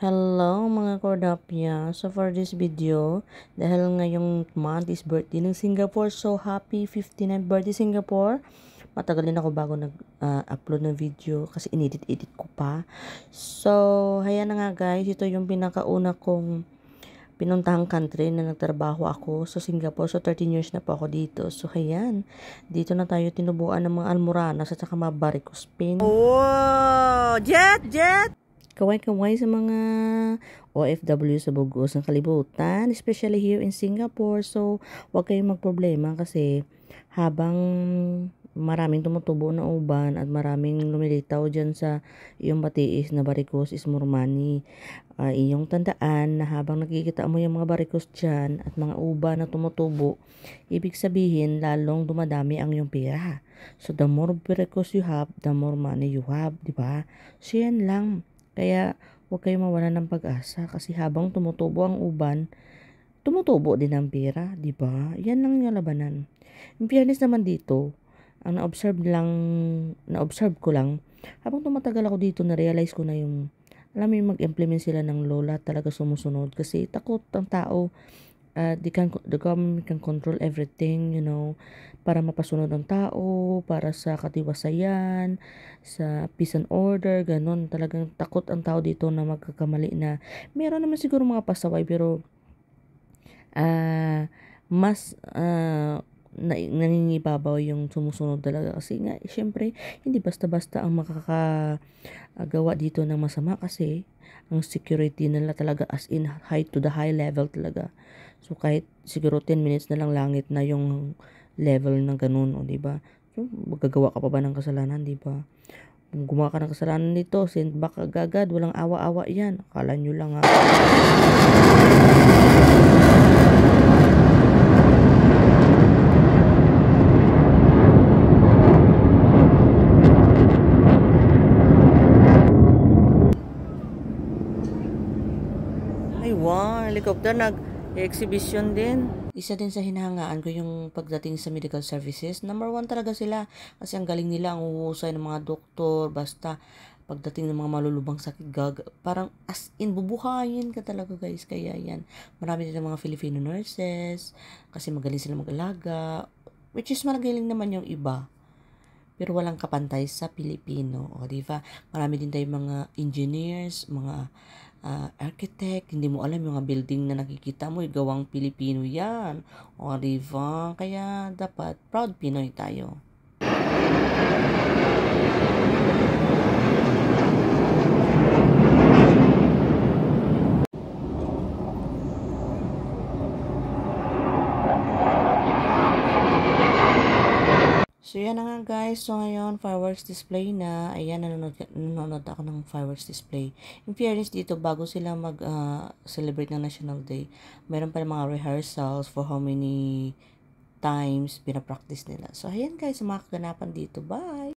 Hello mga Cordapia. So for this video, dahil ngayong month is birthday ng Singapore, so happy 59th birthday Singapore. Matagal din ako bago nag-upload ng video kasi inedit-edit ko pa. So, ayan na nga guys, ito yung pinakauna kong pinuntahang country na nagtrabaho ako sa Singapore. So 13 years na po ako dito. So ayan, dito na tayo tinubuan ng mga almoranas at saka mga varicose vein. Oh, jet! Kaway-kaway sa mga OFW sa bugos ng kalibutan, especially here in Singapore. So, huwag kayong magproblema kasi habang maraming tumutubo na uban at maraming lumilitaw dyan sa iyong batiis na varicose is more money. Iyong tandaan na habang nakikita mo yung mga varicose dyan at mga uban na tumutubo, ibig sabihin lalong dumadami ang iyong pera. So, the more varicose you have, the more money you have, di ba? So, yan lang. Kaya, huwag kayong mawalan ng pag-asa kasi habang tumutubo ang uban, tumutubo din ang pera, di ba? Yan lang yung labanan. In fairness naman dito, ang na-observe ko lang, habang tumatagal ako dito, na-realize ko na yung, alam mo yung mag-implement sila ng lola, talaga sumusunod kasi takot ang tao. The government can control everything, you know, para mapasunod ang tao, para sa katiwasayan, sa peace and order, ganun. Talagang takot ang tao dito na magkakamali na. Meron naman siguro mga pasaway, pero mas nangingibabaw yung sumusunod talaga. Kasi nga, syempre, hindi basta-basta ang makakagawa dito ng masama kasi ang security nila talaga as in high to the high level talaga. So, kahit siguro 10 minutes na lang langit na yung level ng ganun, o diba? So, magagawa ka pa ba ng kasalanan, diba? Kung gumawa ka ng kasalanan dito, send back agad, walang awa-awa yan. Akala nyo lang ha. Ay, wow, helicopter nag-exhibition din. Isa din sa hinahangaan ko yung pagdating sa medical services. Number 1 talaga sila kasi ang galing nila, ang uhusay ng mga doktor, basta pagdating ng mga malulubang sakit, parang as in bubuhayin ka talaga guys. Kaya yan, marami din mga Filipino nurses kasi magaling sila mag-alaga, which is magaling naman yung iba. Pero walang kapantay sa Pilipino. O, diba? Marami din tayong mga engineers, mga architect. Hindi mo alam yung mga building na nakikita mo, gawang Pilipino yan. O, diba? Kaya dapat proud Pinoy tayo. So, yan na nga guys. So, ngayon, fireworks display na. Ayan, nanonood ako ng fireworks display. In fairness dito, bago sila mag-celebrate ng National Day, meron pa mga rehearsals for how many times pinapractice nila. So, ayan guys, mga kaganapan dito. Bye!